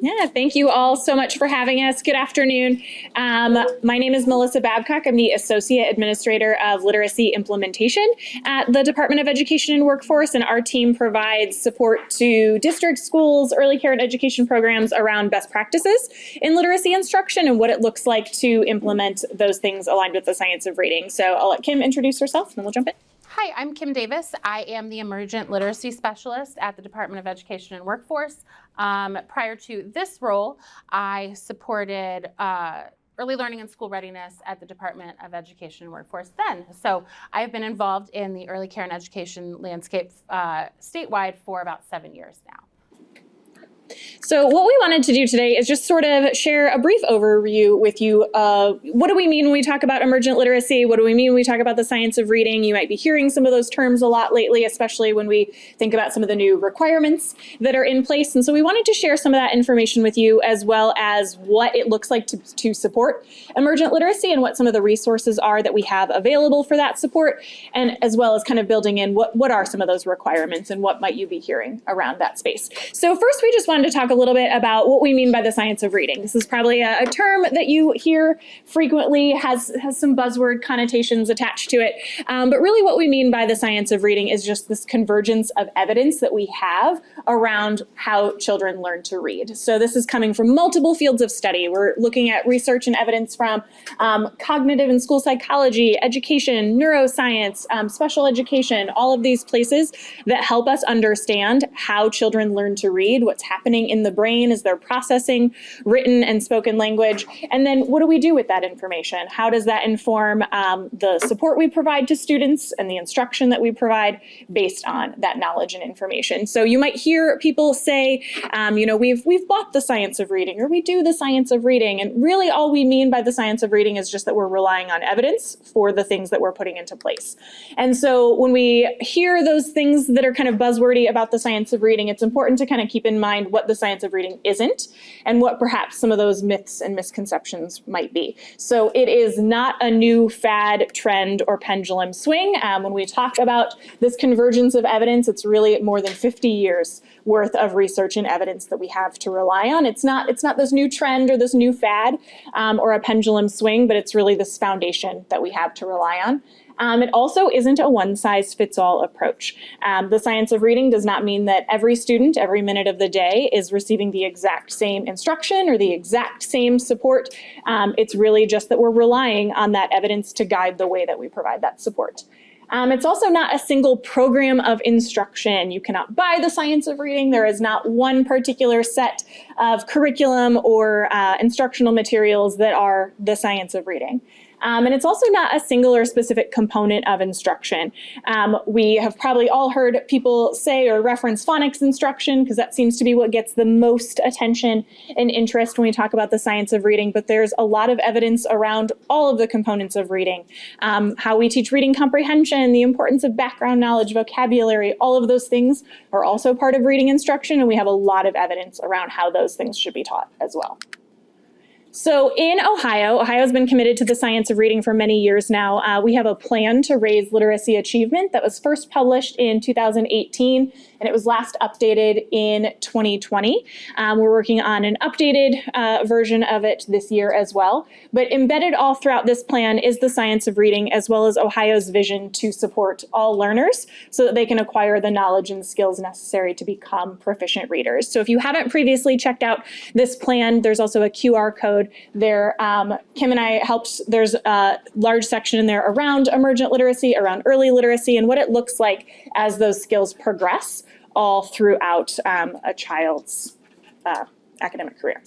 Yeah, thank you all so much for having us. Good afternoon. My name is Melissa Babcock. I'm the Associate Administrator of Literacy Implementation at the Department of Education and Workforce, and our team provides support to district schools, early care and education programs around best practices in literacy instruction and what it looks like to implement those things aligned with the science of reading. So I'll let Kim introduce herself, and then we'll jump in. Hi, I'm Kim Davis. I am the Emergent Literacy Specialist at the Department of Education and Workforce. Prior to this role, I supported early learning and school readiness at the Department of Education and Workforce then. So I've been involved in the early care and education landscape statewide for about 7 years now. So what we wanted to do today is just sort of share a brief overview with you. What do we mean when we talk about emergent literacy? What do we mean when we talk about the science of reading? You might be hearing some of those terms a lot lately, especially when we think about some of the new requirements that are in place. And so we wanted to share some of that information with you, as well as what it looks like to support emergent literacy and what some of the resources are that we have available for that support, and as well as kind of building in what are some of those requirements and what might you be hearing around that space. So first, we just wanted to talk a little bit about what we mean by the science of reading. This is probably a term that you hear frequently, has some buzzword connotations attached to it. But really what we mean by the science of reading is just this convergence of evidence that we have around how children learn to read. So this is coming from multiple fields of study. We're looking at research and evidence from cognitive and school psychology, education, neuroscience, special education, all of these places that help us understand how children learn to read, what's happening in the brain as they're processing written and spoken language. And then what do we do with that information? How does that inform the support we provide to students and the instruction that we provide based on that knowledge and information? So you might hear people say, we've bought the science of reading, or we do the science of reading. And really all we mean by the science of reading is just that we're relying on evidence for the things that we're putting into place. And so when we hear those things that are kind of buzzwordy about the science of reading, it's important to kind of keep in mind what the science of reading isn't and what perhaps some of those myths and misconceptions might be. So it is not a new fad, trend, or pendulum swing. When we talk about this convergence of evidence, it's really more than 50 years worth of research and evidence that we have to rely on. It's not this new trend or this new fad or a pendulum swing, but it's really this foundation that we have to rely on. It also isn't a one-size-fits-all approach. The science of reading does not mean that every student, every minute of the day, is receiving the exact same instruction or the exact same support. It's really just that we're relying on that evidence to guide the way that we provide that support. It's also not a single program of instruction. You cannot buy the science of reading. There is not one particular set of curriculum or instructional materials that are the science of reading. And it's also not a single or specific component of instruction. We have probably all heard people say or reference phonics instruction, because that seems to be what gets the most attention and interest when we talk about the science of reading. But there's a lot of evidence around all of the components of reading. How we teach reading comprehension, the importance of background knowledge, vocabulary, all of those things are also part of reading instruction. And we have a lot of evidence around how those things should be taught as well. So in Ohio has been committed to the science of reading for many years now. We have a plan to raise literacy achievement that was first published in 2018, and it was last updated in 2020. We're working on an updated version of it this year as well. But embedded all throughout this plan is the science of reading, as well as Ohio's vision to support all learners so that they can acquire the knowledge and skills necessary to become proficient readers. So if you haven't previously checked out this plan, there's also a QR code there. Kim and I helped, there's a large section in there around emergent literacy, around early literacy, and what it looks like as those skills progress all throughout a child's academic career.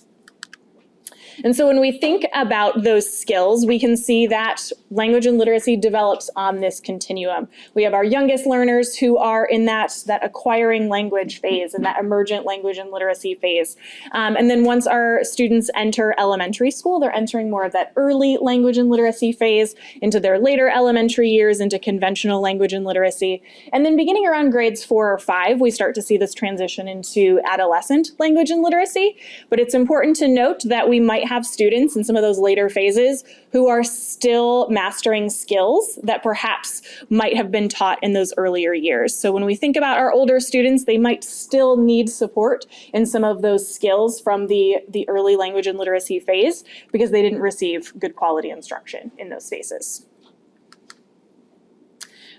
And so when we think about those skills, we can see that language and literacy develops on this continuum. We have our youngest learners who are in that acquiring language phase and that emergent language and literacy phase. And then once our students enter elementary school, they're entering more of that early language and literacy phase into their later elementary years, into conventional language and literacy. And then beginning around grades 4 or 5, we start to see this transition into adolescent language and literacy. But it's important to note that we might have students in some of those later phases who are still mastering skills that perhaps might have been taught in those earlier years. So when we think about our older students, they might still need support in some of those skills from the early language and literacy phase because they didn't receive good quality instruction in those phases.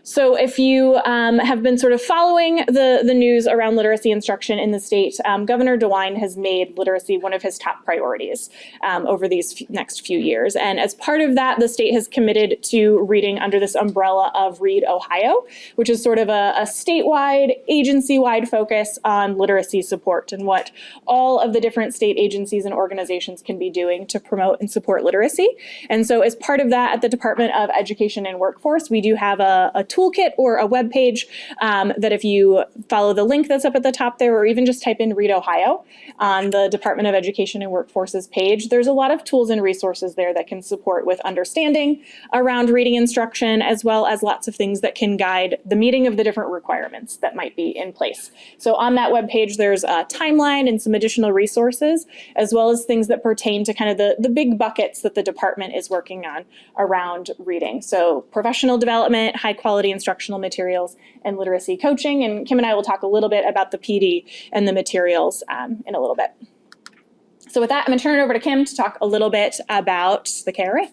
So if you have been sort of following the news around literacy instruction in the state, Governor DeWine has made literacy one of his top priorities over these next few years. And as part of that, the state has committed to reading under this umbrella of Read Ohio, which is sort of a statewide, agency-wide focus on literacy support and what all of the different state agencies and organizations can be doing to promote and support literacy. And so as part of that, at the Department of Education and Workforce, we do have a toolkit or a web page that if you follow the link that's up at the top there, or even just type in Read Ohio on the Department of Education and Workforce's page, there's a lot of tools and resources there that can support with understanding around reading instruction, as well as lots of things that can guide the meeting of the different requirements that might be in place. So on that web page, there's a timeline and some additional resources, as well as things that pertain to kind of the big buckets that the department is working on around reading. So professional development, high quality instructional materials, and literacy coaching. And Kim and I will talk a little bit about the PD and the materials in a little bit. So with that, I'm going to turn it over to Kim to talk a little bit about the KRA.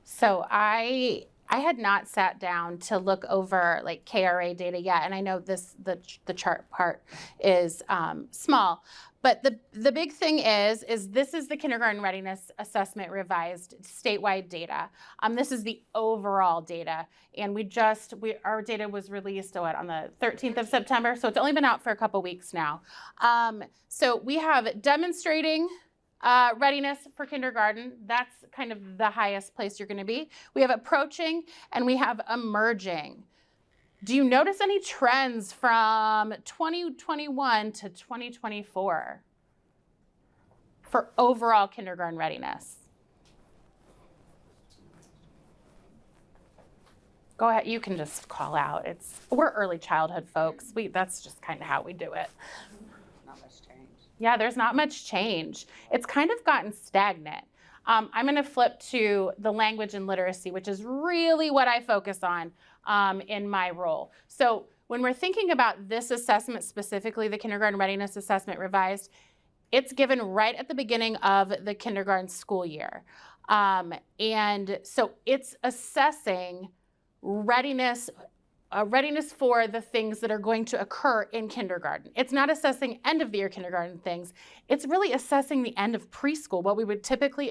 So I had not sat down to look over like KRA data yet, and I know the chart part is small. But the big thing is this is the Kindergarten Readiness Assessment revised statewide data. This is the overall data, and our data was released on the 13th of September, so it's only been out for a couple weeks now. So we have demonstrating readiness for kindergarten. That's kind of the highest place you're going to be. We have approaching, and we have emerging. Do you notice any trends from 2021 to 2024 for overall kindergarten readiness? Go ahead, you can just call out. We're early childhood folks. That's just kind of how we do it. Not much change. Yeah, there's not much change. It's kind of gotten stagnant. I'm going to flip to the language and literacy, which is really what I focus on in my role. So when we're thinking about this assessment, specifically the Kindergarten Readiness Assessment revised, it's given right at the beginning of the kindergarten school year. And so it's assessing readiness for the things that are going to occur in kindergarten. It's not assessing end of the year kindergarten things. It's really assessing the end of preschool, what we would typically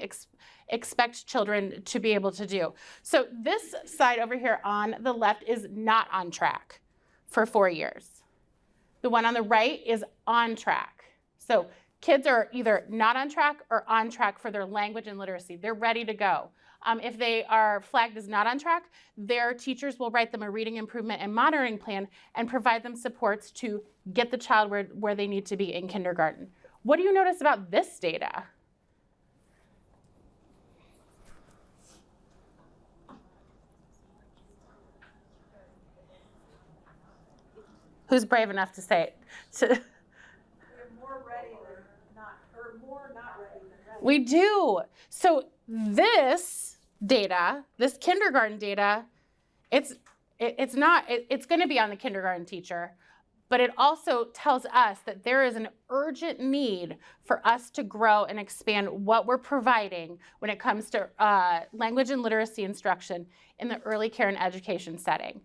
expect children to be able to do. So this side over here on the left is not on track for 4 years. The one on the right is on track. So kids are either not on track or on track for their language and literacy. They're ready to go. If they are flagged as not on track, their teachers will write them a reading improvement and monitoring plan and provide them supports to get the child where they need to be in kindergarten. What do you notice about this data? Who's brave enough to say it? We're more ready than not, or more not ready than ready. We do. So this data, this kindergarten data, it's going to be on the kindergarten teacher, but it also tells us that there is an urgent need for us to grow and expand what we're providing when it comes to language and literacy instruction in the early care and education setting.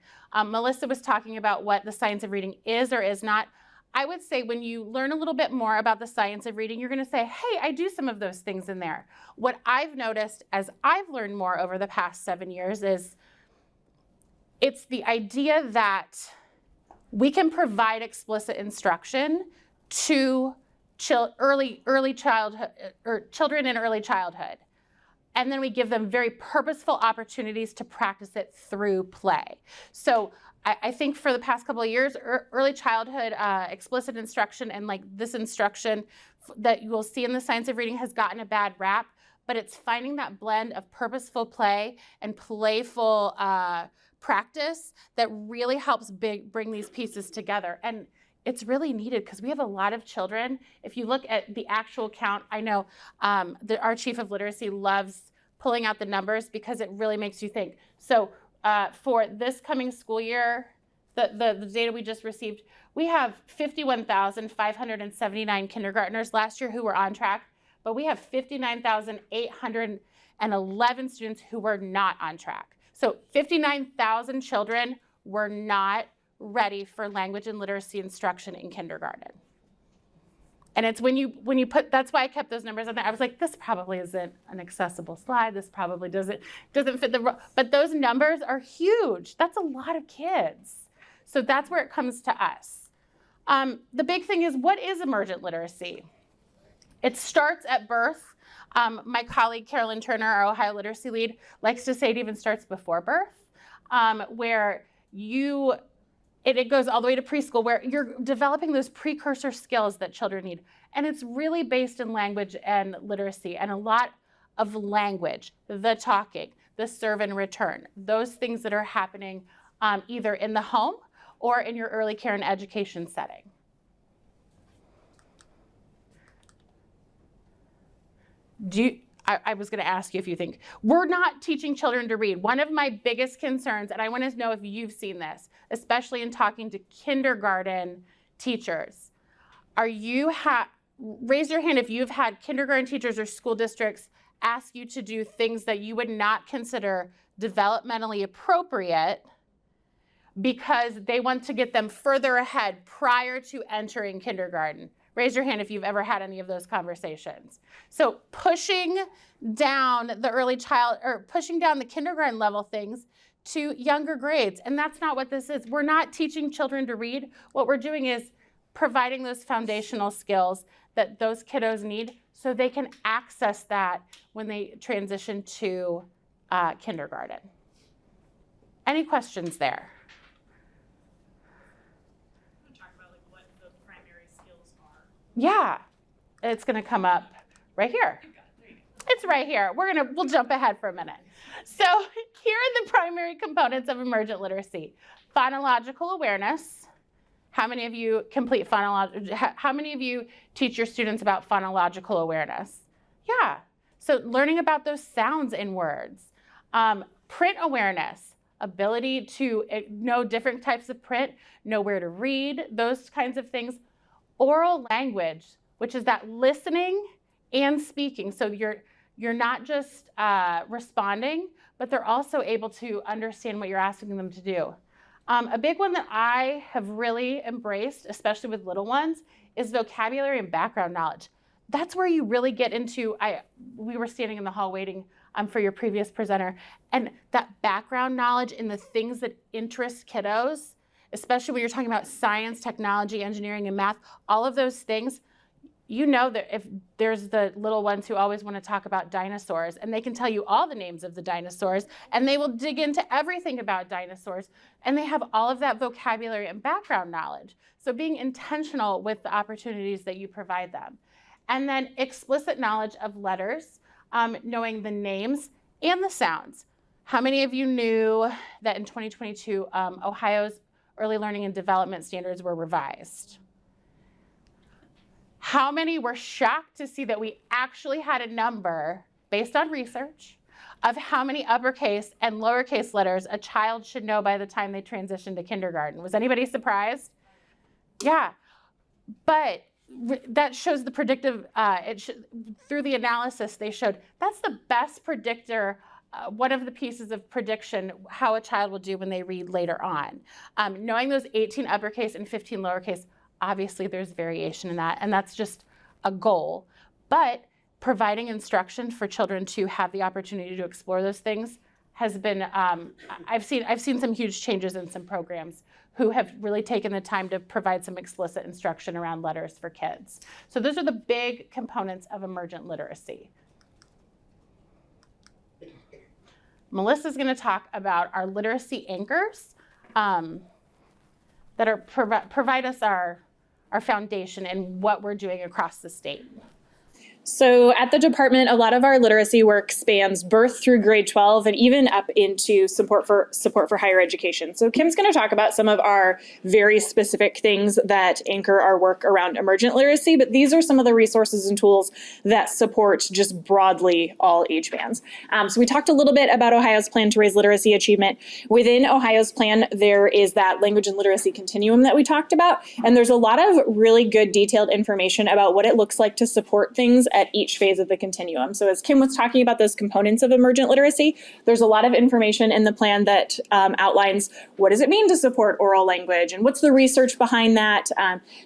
Melissa was talking about what the science of reading is or is not. I would say when you learn a little bit more about the science of reading, you're going to say, hey, I do some of those things in there. What I've noticed as I've learned more over the past 7 years is it's the idea that we can provide explicit instruction to early childhood or children in early childhood. And then we give them very purposeful opportunities to practice it through play. So I think for the past couple of years, early childhood explicit instruction and like this instruction that you will see in the science of reading has gotten a bad rap, but it's finding that blend of purposeful play and playful practice that really helps bring these pieces together. And it's really needed because we have a lot of children. If you look at the actual count, I know our chief of literacy loves pulling out the numbers because it really makes you think. So for this coming school year, the data we just received, we have 51,579 kindergartners last year who were on track, but we have 59,811 students who were not on track. So 59,000 children were not ready for language and literacy instruction in kindergarten. And it's when you put, that's why I kept those numbers on there. I was like, this probably isn't an accessible slide. This probably doesn't fit but those numbers are huge. That's a lot of kids. So that's where it comes to us. The big thing is, what is emergent literacy? It starts at birth. My colleague, Carolyn Turner, our Ohio literacy lead, likes to say it even starts before birth, where it goes all the way to preschool, where you're developing those precursor skills that children need. And it's really based in language and literacy, and a lot of language, the talking, the serve and return, those things that are happening either in the home or in your early care and education setting. I was going to ask you if you think, we're not teaching children to read. One of my biggest concerns, and I want to know if you've seen this, especially in talking to kindergarten teachers, raise your hand if you've had kindergarten teachers or school districts ask you to do things that you would not consider developmentally appropriate because they want to get them further ahead prior to entering kindergarten. Raise your hand if you've ever had any of those conversations. So pushing down pushing down the kindergarten level things to younger grades. And that's not what this is. We're not teaching children to read. What we're doing is providing those foundational skills that those kiddos need so they can access that when they transition to kindergarten. Any questions there? Yeah, it's going to come up right here. It's right here. We'll jump ahead for a minute. So here are the primary components of emergent literacy. Phonological awareness. How many of you complete how many of you teach your students about phonological awareness? Yeah, so learning about those sounds in words. Print awareness, ability to know different types of print, know where to read, those kinds of things. Oral language, which is that listening and speaking. So you're not just responding, but they're also able to understand what you're asking them to do. A big one that I have really embraced, especially with little ones, is vocabulary and background knowledge. That's where you really get into, we were standing in the hall waiting for your previous presenter, and that background knowledge in the things that interest kiddos, especially when you're talking about science, technology, engineering, and math, all of those things, you know that if there's the little ones who always want to talk about dinosaurs, and they can tell you all the names of the dinosaurs, and they will dig into everything about dinosaurs, and they have all of that vocabulary and background knowledge. So being intentional with the opportunities that you provide them. And then explicit knowledge of letters, knowing the names and the sounds. How many of you knew that in 2022, Ohio's early learning and development standards were revised? How many were shocked to see that we actually had a number based on research of how many uppercase and lowercase letters a child should know by the time they transition to kindergarten? Was anybody surprised? Yeah, but that shows the predictive, through the analysis they showed that's the best predictor, one of the pieces of prediction, how a child will do when they read later on. Knowing those 18 uppercase and 15 lowercase, obviously there's variation in that, and that's just a goal. But providing instruction for children to have the opportunity to explore those things has been, I've seen some huge changes in some programs who have really taken the time to provide some explicit instruction around letters for kids. So those are the big components of emergent literacy. Melissa's going to talk about our literacy anchors that provide us our foundation and what we're doing across the state. So at the department, a lot of our literacy work spans birth through grade 12 and even up into support for higher education. So Kim's going to talk about some of our very specific things that anchor our work around emergent literacy, but these are some of the resources and tools that support just broadly all age bands. So we talked a little bit about Ohio's plan to raise literacy achievement. Within Ohio's plan, there is that language and literacy continuum that we talked about, and there's a lot of really good detailed information about what it looks like to support things at each phase of the continuum. So as Kim was talking about those components of emergent literacy, there's a lot of information in the plan that outlines what does it mean to support oral language and what's the research behind that,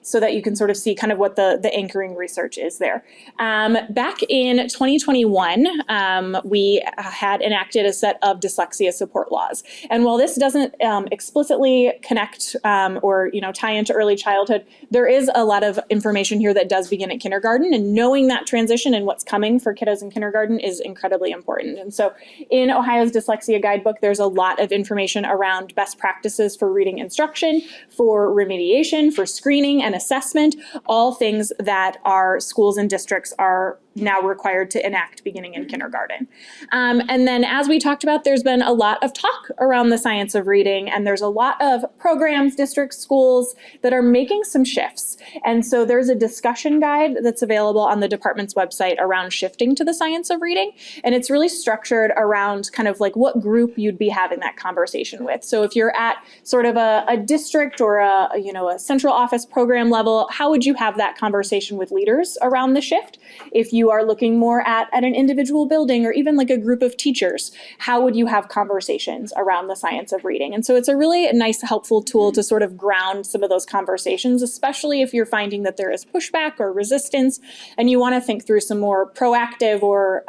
so that you can sort of see kind of what the anchoring research is there. Back in 2021, we had enacted a set of dyslexia support laws. And while this doesn't explicitly connect or tie into early childhood, there is a lot of information here that does begin at kindergarten, and knowing that transition and what's coming for kiddos in kindergarten is incredibly important. And so in Ohio's Dyslexia Guidebook, there's a lot of information around best practices for reading instruction, for remediation, for screening and assessment, all things that our schools and districts are now required to enact beginning in kindergarten. And then as we talked about, there's been a lot of talk around the science of reading, and there's a lot of programs, districts, schools that are making some shifts. And so there's a discussion guide that's available on the department's website around shifting to the science of reading. And it's really structured around kind of like what group you'd be having that conversation with. So if you're at sort of a district or a central office program level, how would you have that conversation with leaders around the shift? If you are looking more at an individual building or even like a group of teachers, how would you have conversations around the science of reading? And so it's a really nice, helpful tool to sort of ground some of those conversations, especially if you're finding that there is pushback or resistance, and you want to think through some more proactive or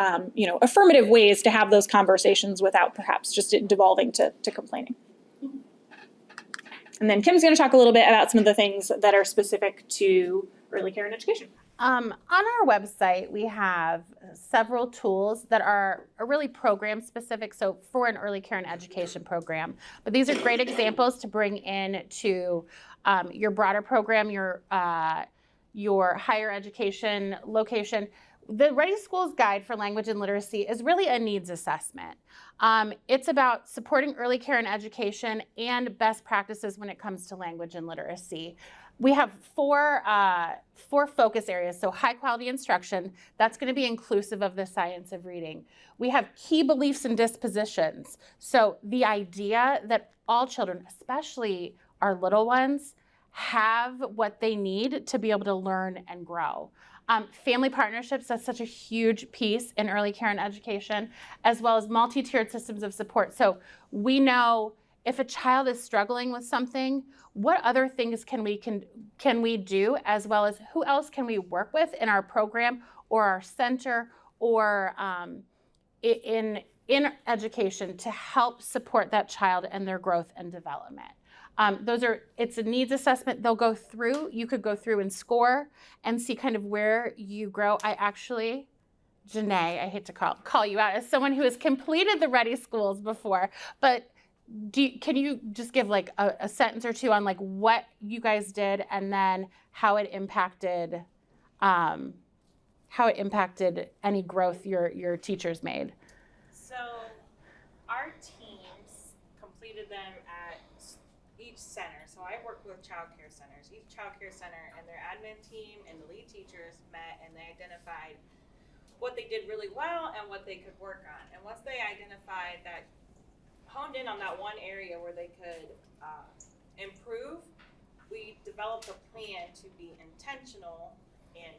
affirmative ways to have those conversations without perhaps just it devolving to complaining. And then Kim's going to talk a little bit about some of the things that are specific to early care and education. On our website, we have several tools that are really program specific, so for an early care and education program. But these are great examples to bring in to your broader program, your higher education location. The Ready Schools Guide for Language and Literacy is really a needs assessment. It's about supporting early care and education and best practices when it comes to language and literacy. We have four focus areas. So high quality instruction, that's going to be inclusive of the science of reading. We have key beliefs and dispositions. So the idea that all children, especially our little ones, have what they need to be able to learn and grow. Family partnerships, that's such a huge piece in early care and education, as well as multi-tiered systems of support. So we know if a child is struggling with something, what other things can we do, as well as who else can we work with in our program or our center or in education to help support that child and their growth and development. It's a needs assessment they'll go through. You could go through and score and see kind of where you grow. Janae, I hate to call you out as someone who has completed the Ready Schools before, but can you just give like a sentence or two on like what you guys did and then how it impacted any growth your teachers made? So our teams completed them at each center. So I worked with child care centers. Each child care center and their admin team and the lead teachers met and they identified what they did really well and what they could work on. And once they identified that, honed in on that one area where they could improve, we developed a plan to be intentional and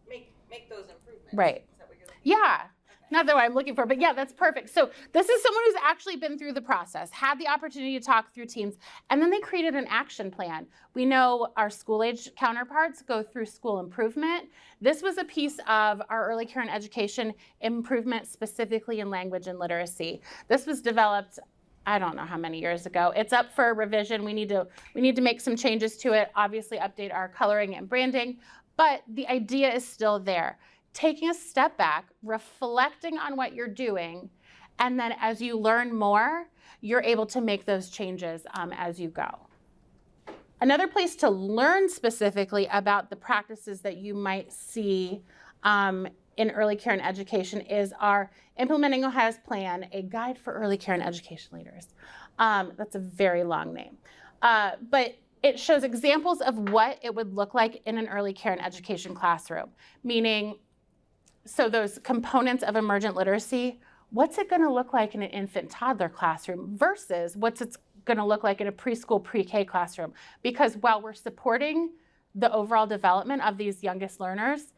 make those improvements. Right. Is that what you're looking for? Yeah. Okay. Not that what I'm looking for, but yeah, that's perfect. So this is someone who's actually been through the process, had the opportunity to talk through teams, and then they created an action plan. We know our school age counterparts go through school improvement. This was a piece of our early care and education improvement specifically in language and literacy. This was developed, I don't know how many years ago. It's up for revision. We need to make some changes to it, obviously update our coloring and branding, but the idea is still there. Taking a step back, reflecting on what you're doing, and then as you learn more, you're able to make those changes as you go. Another place to learn specifically about the practices that you might see in early care and education is our Implementing Ohio's Plan, a guide for early care and education leaders. That's a very long name. But it shows examples of what it would look like in an early care and education classroom, meaning, so those components of emergent literacy, what's it going to look like in an infant toddler classroom versus what's it going to look like in a preschool pre-K classroom? Because while we're supporting the overall development of these youngest learners,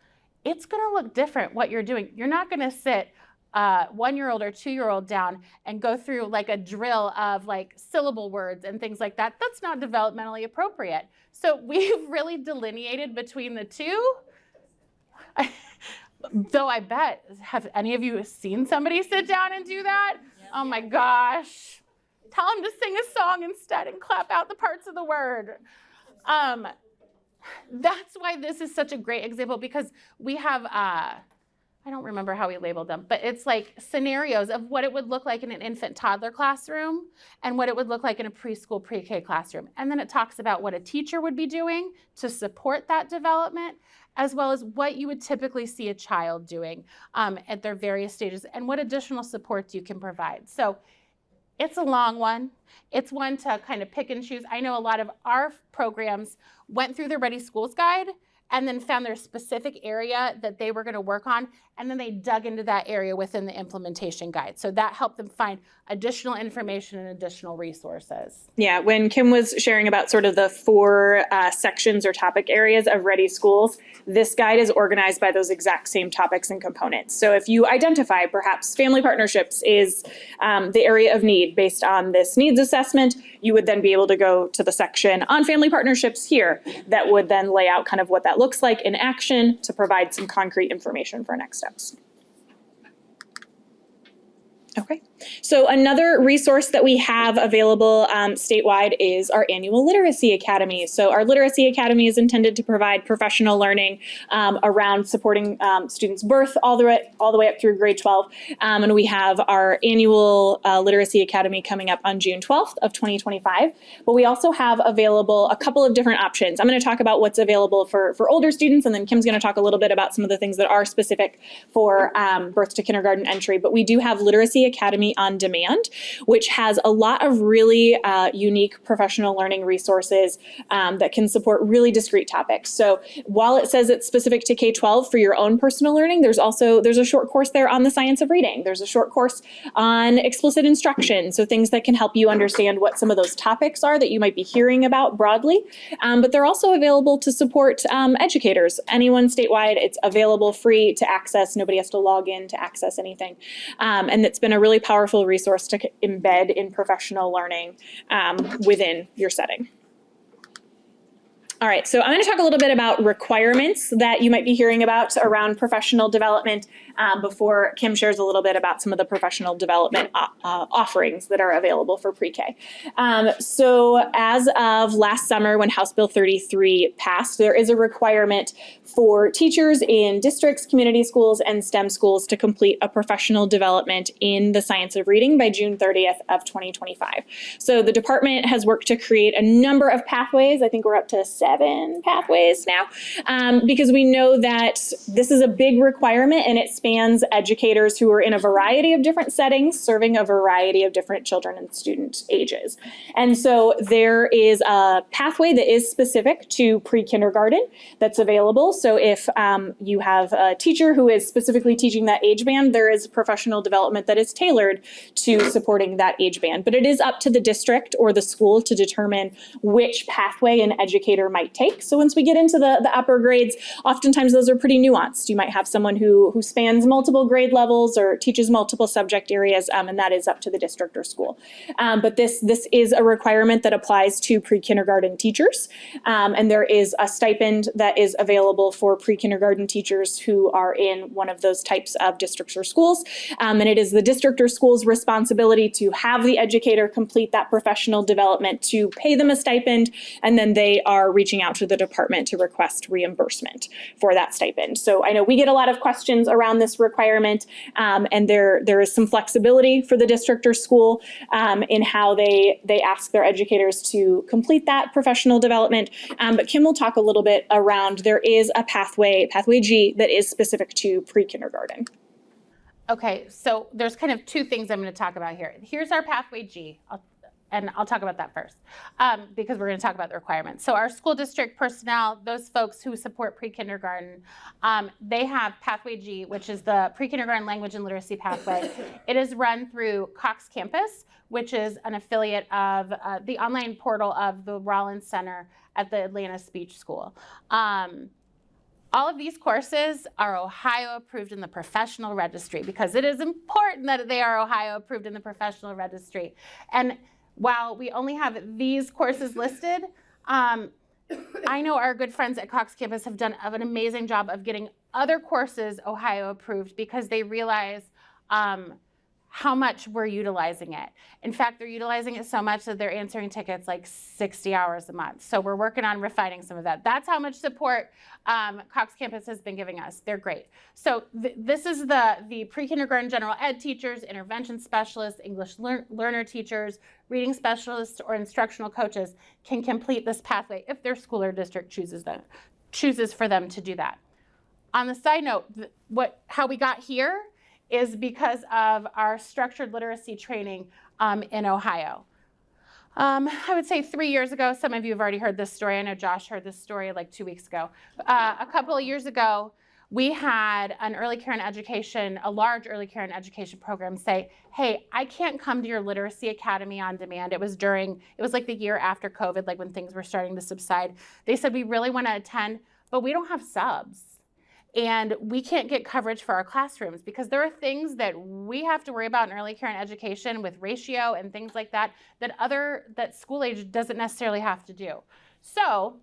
it's going to look different what you're doing. You're not going to sit 1-year-old or 2-year-old down and go through like a drill of like syllable words and things like that. That's not developmentally appropriate. So we've really delineated between the two. Though I bet, have any of you seen somebody sit down and do that? Yep. Oh my gosh. Tell them to sing a song instead and clap out the parts of the word. That's why this is such a great example, because we have, I don't remember how we labeled them, but it's like scenarios of what it would look like in an infant toddler classroom and what it would look like in a preschool pre-K classroom. And then it talks about what a teacher would be doing to support that development, as well as what you would typically see a child doing at their various stages and what additional supports you can provide. So it's a long one. It's one to kind of pick and choose. I know a lot of our programs went through the Ready Schools Guide and then found their specific area that they were going to work on, and then they dug into that area within the implementation guide. So that helped them find additional information and additional resources. Yeah, when Kim was sharing about sort of the 4 sections or topic areas of Ready Schools, this guide is organized by those exact same topics and components. So if you identify perhaps family partnerships is the area of need based on this needs assessment, you would then be able to go to the section on family partnerships here that would then lay out kind of what that looks like in action to provide some concrete information for next steps. Okay, so another resource that we have available statewide is our annual Literacy Academy. So our Literacy Academy is intended to provide professional learning around supporting students' birth all the way up through grade 12. And we have our annual Literacy Academy coming up on June 12th of 2025. But we also have available a couple of different options. I'm going to talk about what's available for older students, and then Kim's going to talk a little bit about some of the things that are specific for birth to kindergarten entry. But we do have Literacy Academy on Demand, which has a lot of really unique professional learning resources that can support really discrete topics. So while it says it's specific to K-12 for your own personal learning, there's a short course there on the science of reading. There's a short course on explicit instruction, so things that can help you understand what some of those topics are that you might be hearing about broadly. But they're also available to support educators. Anyone statewide, it's available free to access. Nobody has to log in to access anything. And it's been a really powerful resource to embed in professional learning within your setting. All right, so I'm going to talk a little bit about requirements that you might be hearing about around professional development before Kim shares a little bit about some of the professional development offerings that are available for pre-K. So as of last summer, when House Bill 33 passed, there is a requirement for teachers in districts, community schools, and STEM schools to complete a professional development in the science of reading by June 30th of 2025. So the department has worked to create a number of pathways. I think we're up to 7 pathways now, because we know that this is a big requirement and it spans educators who are in a variety of different settings, serving a variety of different children and student ages. And so there is a pathway that is specific to pre-kindergarten that's available. So if you have a teacher who is specifically teaching that age band, there is professional development that is tailored to supporting that age band. But it is up to the district or the school to determine which pathway an educator might take. So once we get into the upper grades, oftentimes those are pretty nuanced. You might have someone who spans multiple grade levels or teaches multiple subject areas, and that is up to the district or school. But this is a requirement that applies to pre-kindergarten teachers, and there is a stipend that is available for pre-kindergarten teachers who are in one of those types of districts or schools, and it is the district or school's responsibility to have the educator complete that professional development, to pay them a stipend, and then they are reaching out to the department to request reimbursement for that stipend. So I know we get a lot of questions around this requirement, and there is some flexibility for the district or school in how they ask their educators to complete that professional development. But Kim will talk a little bit around, there is a pathway G, that is specific to pre-kindergarten. Okay, so there's kind of two things I'm going to talk about here. Here's our Pathway G, and I'll talk about that first because we're going to talk about the requirements. So our school district personnel, those folks who support pre-kindergarten, they have Pathway G, which is the pre-kindergarten language and literacy pathway. It is run through Cox Campus, which is an affiliate of the online portal of the Rollins Center at the Atlanta Speech School. All of these courses are Ohio approved in the professional registry because it is important that they are Ohio approved in the professional registry. And while we only have these courses listed, I know our good friends at Cox Campus have done an amazing job of getting other courses Ohio approved because they realize how much we're utilizing it. In fact, they're utilizing it so much that they're answering tickets like 60 hours a month. So we're working on refining some of that. That's how much support Cox Campus has been giving us. They're great. So this is the pre-kindergarten general ed teachers, intervention specialists, English learner teachers, reading specialists, or instructional coaches can complete this pathway if their school or district chooses for them to do that. On the side note, how we got here is because of our structured literacy training in Ohio. I would say 3 years ago, some of you have already heard this story. I know Josh heard this story like 2 weeks ago. A couple of years ago, we had an early care and education, a large early care and education program say, hey, I can't come to your literacy academy on demand. It was like the year after COVID, like when things were starting to subside. They said, we really want to attend, but we don't have subs. And we can't get coverage for our classrooms because there are things that we have to worry about in early care and education with ratio and things like that that school age doesn't necessarily have to do. So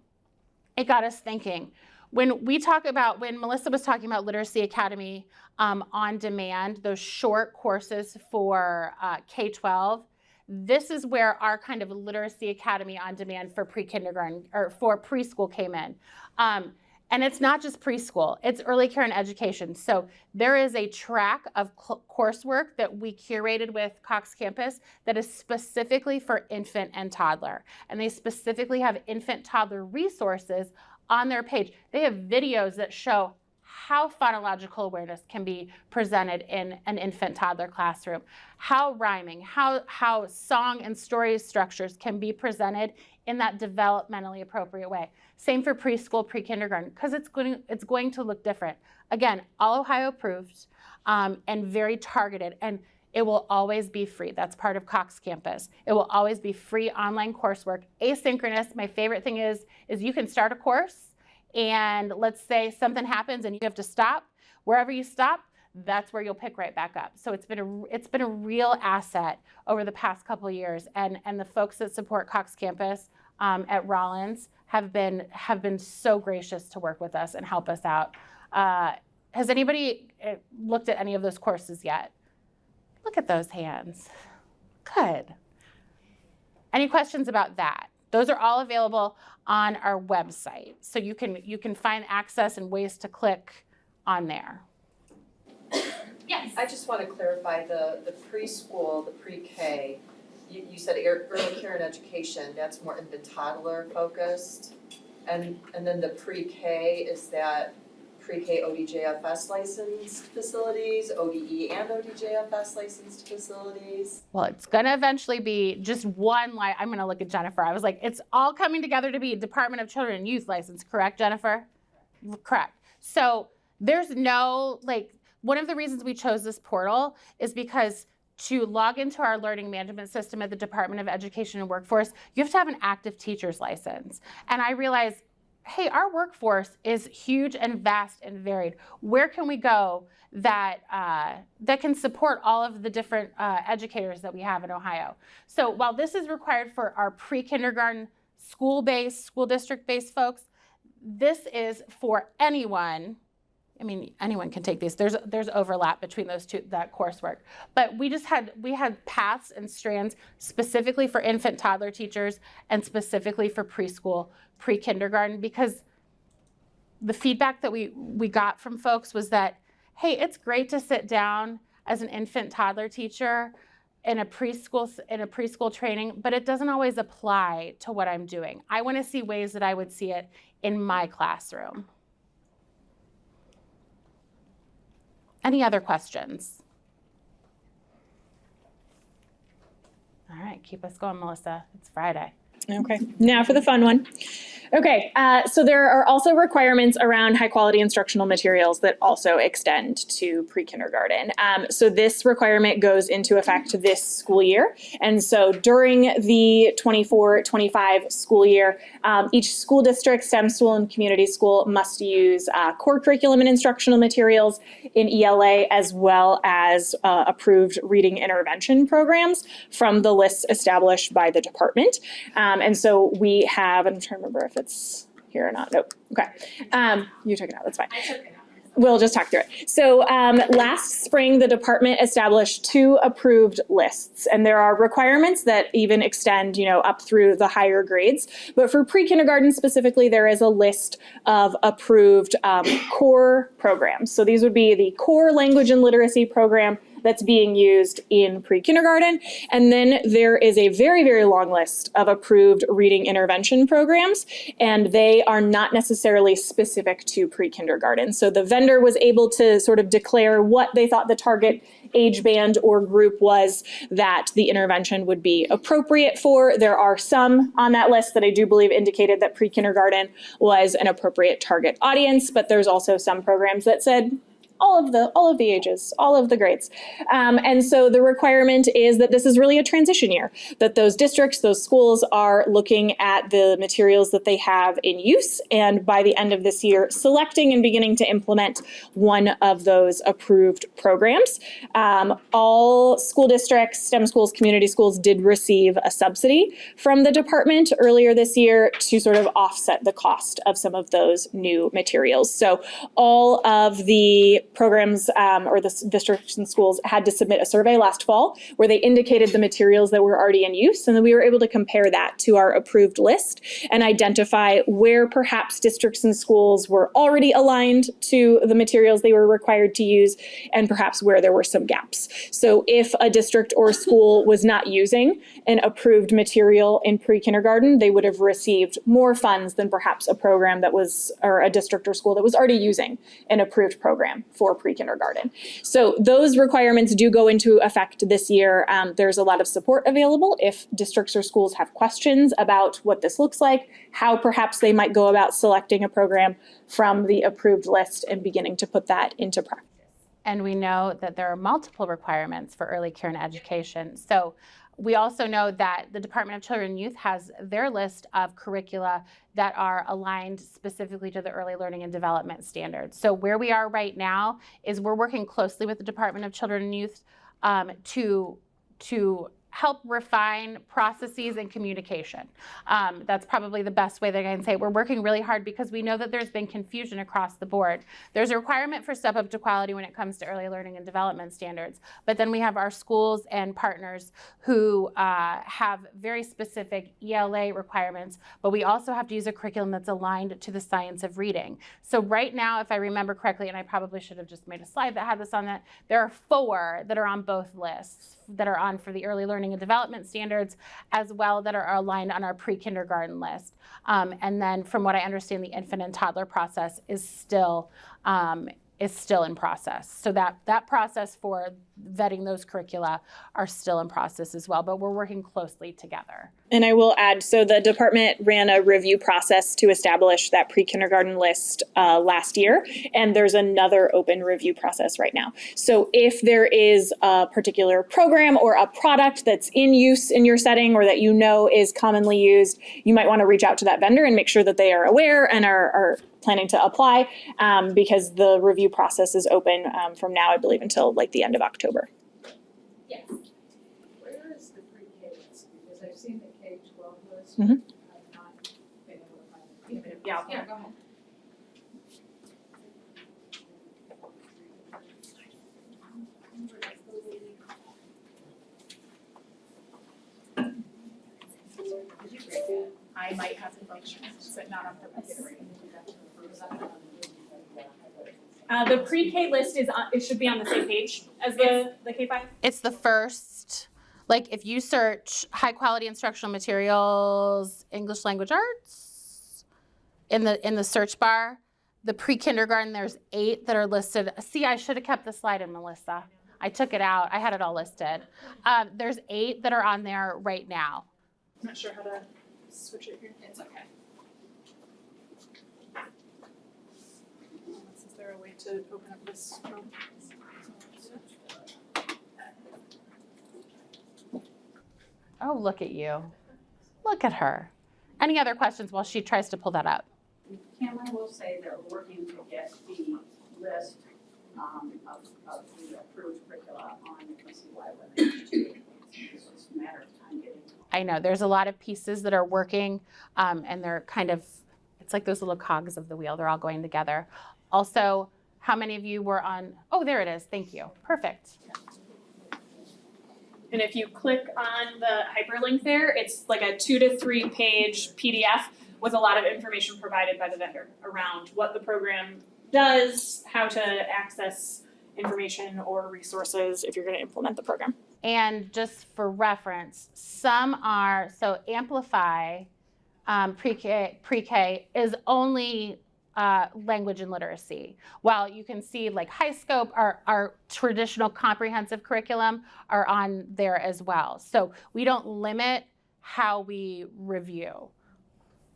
it got us thinking. When Melissa was talking about Literacy Academy on demand, those short courses for K-12, this is where our kind of Literacy Academy on demand for pre-kindergarten or for preschool came in. And it's not just preschool, it's early care and education. So there is a track of coursework that we curated with Cox Campus that is specifically for infant and toddler. And they specifically have infant toddler resources on their page. They have videos that show how phonological awareness can be presented in an infant toddler classroom, how rhyming, how song and story structures can be presented in that developmentally appropriate way. Same for preschool, pre-kindergarten, because it's going to look different. Again, all Ohio approved and very targeted, and it will always be free. That's part of Cox Campus. It will always be free online coursework, asynchronous. My favorite thing is you can start a course, and let's say something happens and you have to stop. Wherever you stop, that's where you'll pick right back up. So it's been a real asset over the past couple of years, and the folks that support Cox Campus at Rollins have been so gracious to work with us and help us out. Has anybody looked at any of those courses yet? Look at those hands. Good. Any questions about that? Those are all available on our website, so you can find access and ways to click on there. Yes. I just want to clarify the preschool, the pre-K. You said early care and education. That's more infant toddler focused, and then the pre-K, is that pre-K ODJFS licensed facilities, ODE and ODJFS licensed facilities? Well, it's going to eventually be just one. I'm going to look at Jennifer. I was like, it's all coming together to be Department of Children and Youth license, correct, Jennifer? Correct. So there's no, one of the reasons we chose this portal is because to log into our learning management system at the Department of Education and Workforce, you have to have an active teacher's license. And I realized, hey, our workforce is huge and vast and varied. Where can we go that can support all of the different educators that we have in Ohio? So while this is required for our pre-kindergarten school district-based folks, this is for anyone I mean, anyone can take these. There's overlap between those two, that coursework. But we had paths and strands specifically for infant toddler teachers and specifically for preschool, pre-kindergarten, because the feedback that we got from folks was that, hey, it's great to sit down as an infant toddler teacher in a preschool training, but it doesn't always apply to what I'm doing. I want to see ways that I would see it in my classroom. Any other questions? All right, keep us going, Melissa. It's Friday. Okay, now for the fun one. Okay, so there are also requirements around high quality instructional materials that also extend to pre-kindergarten. So this requirement goes into effect this school year. And so during the 24-25 school year, each school district, STEM school and community school must use core curriculum and instructional materials in ELA as well as approved reading intervention programs from the lists established by the department. And so we have, I'm trying to remember if it's here or not. Nope. Okay. You took it out. That's fine. I took it out. We'll just talk through it. So last spring, the department established 2 approved lists, and there are requirements that even extend, up through the higher grades. But for pre-kindergarten specifically, there is a list of approved core programs. So these would be the core language and literacy program that's being used in pre-kindergarten. And then there is a very, very long list of approved reading intervention programs, and they are not necessarily specific to pre-kindergarten. So the vendor was able to sort of declare what they thought the target age band or group was that the intervention would be appropriate for. There are some on that list that I do believe indicated that pre-kindergarten was an appropriate target audience, but there's also some programs that said all of the ages, all of the grades. And so the requirement is that this is really a transition year, that those districts, those schools are looking at the materials that they have in use, and by the end of this year, selecting and beginning to implement one of those approved programs. All school districts, STEM schools, community schools did receive a subsidy from the department earlier this year to sort of offset the cost of some of those new materials. So all of the programs or the districts and schools had to submit a survey last fall where they indicated the materials that were already in use, and then we were able to compare that to our approved list and identify where perhaps districts and schools were already aligned to the materials they were required to use and perhaps where there were some gaps. So if a district or school was not using an approved material in pre-kindergarten, they would have received more funds than perhaps a program that was, or a district or school that was already using an approved program for pre-kindergarten. So those requirements do go into effect this year. There's a lot of support available if districts or schools have questions about what this looks like, how perhaps they might go about selecting a program from the approved list and beginning to put that into practice. And we know that there are multiple requirements for early care and education. So we also know that the Department of Children and Youth has their list of curricula that are aligned specifically to the early learning and development standards. So where we are right now is we're working closely with the Department of Children and Youth to help refine processes and communication. That's probably the best way that I can say it. We're working really hard because we know that there's been confusion across the board. There's a requirement for Step Up to Quality when it comes to early learning and development standards, but then we have our schools and partners who have very specific ELA requirements, but we also have to use a curriculum that's aligned to the science of reading. So right now, if I remember correctly, and I probably should have just made a slide that had this on that, there are 4 that are on both lists that are on for the early learning and development standards, as well that are aligned on our pre-kindergarten list. And then from what I understand, the infant and toddler process is still in process. So that process for vetting those curricula are still in process as well, but we're working closely together. And I will add, so the department ran a review process to establish that pre-kindergarten list last year, and there's another open review process right now. So if there is a particular program or a product that's in use in your setting or that you know is commonly used, you might want to reach out to that vendor and make sure that they are aware and are planning to apply because the review process is open from now, I believe, until like the end of October. Yes. Where is the pre-K list? Because I've seen the K-12 list. Mhm. I've not been able to find the pre-K. Yeah. Yeah, go ahead. I might have the functions, but not on purpose. The pre-K list is on, it should be on the same page as the K-5. It's the first, like if you search high quality instructional materials, English language arts in the search bar, the pre-kindergarten, there's 8 that are listed. See, I should have kept the slide in, Melissa. I took it out. I had it all listed. There's 8 that are on there right now. I'm not sure how to switch it here. It's okay. Is there a way to open up this Chrome? Oh, look at you. Look at her. Any other questions while she tries to pull that up? Kim, I will say that we're working to get the list of the approved curricula on the CY webpage too. It's just a matter of time getting. I know there's a lot of pieces that are working, and they're kind of, it's like those little cogs of the wheel. They're all going together. Also, how many of you were on, oh, there it is. Thank you. Perfect. And if you click on the hyperlink there, it's like a 2 to 3 page PDF with a lot of information provided by the vendor around what the program does, how to access information or resources if you're going to implement the program. And just for reference, some are, so Amplify pre-K is only language and literacy. While you can see like High Scope, our traditional comprehensive curriculum are on there as well. So we don't limit how we review.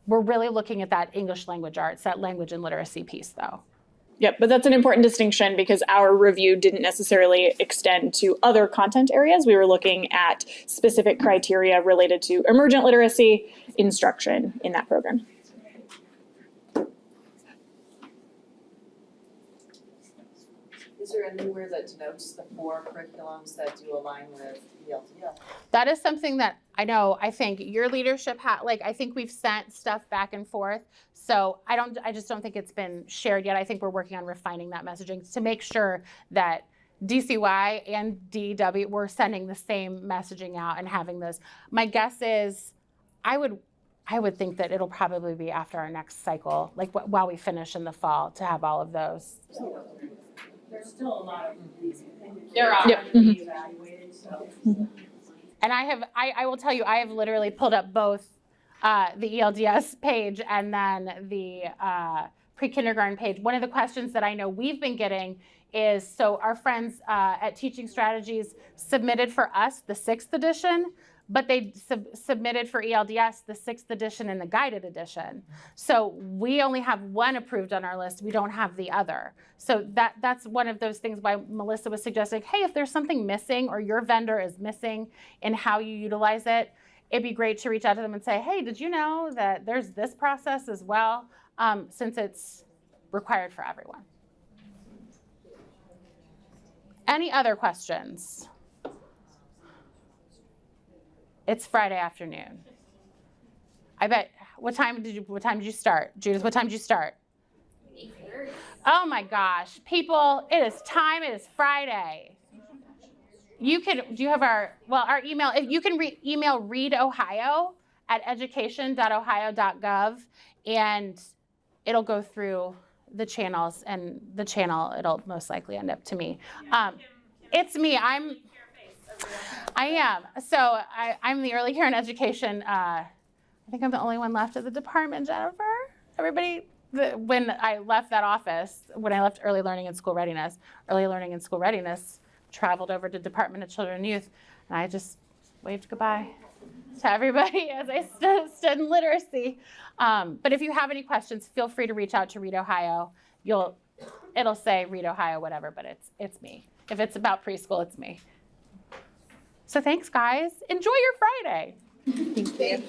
We're really looking at that English language arts, that language and literacy piece though. Yep, but that's an important distinction because our review didn't necessarily extend to other content areas. We were looking at specific criteria related to emergent literacy instruction in that program. Is there anywhere that denotes the 4 curriculums that do align with ELTS? That is something that I know, I think your leadership I think we've sent stuff back and forth. So I just don't think it's been shared yet. I think we're working on refining that messaging to make sure that DCY and DEW, we're sending the same messaging out and having those. My guess is I would think that it'll probably be after our next cycle, like while we finish in the fall to have all of those. There's still a lot of these things. There are. Yep. To be evaluated, so. And I will tell you, I have literally pulled up both the ELDS page and then the pre-kindergarten page. One of the questions that I know we've been getting is, so our friends at Teaching Strategies submitted for us the 6th edition, but they submitted for ELDS the 6th edition and the guided edition. So we only have one approved on our list. We don't have the other. So that's one of those things why Melissa was suggesting, hey, if there's something missing or your vendor is missing in how you utilize it, it'd be great to reach out to them and say, hey, did you know that there's this process as well, since it's required for everyone. Any other questions? It's Friday afternoon. I bet, what time did you start? Judith, what time did you start? 8:30. Oh my gosh, people, it is time, it is Friday. Do you have our email, if you can email readohio@education.ohio.gov and it'll go through the channels and the channel, it'll most likely end up to me. It's me, I am. So I'm the early care and education. I think I'm the only one left at the department, Jennifer. Everybody, when I left that office, when I left early learning and school readiness traveled over to Department of Children and Youth, and I just waved goodbye to everybody as I stood in literacy. But if you have any questions, feel free to reach out to Read Ohio. It'll say Read Ohio, whatever, but it's me. If it's about preschool, it's me. So thanks, guys. Enjoy your Friday. Thank you.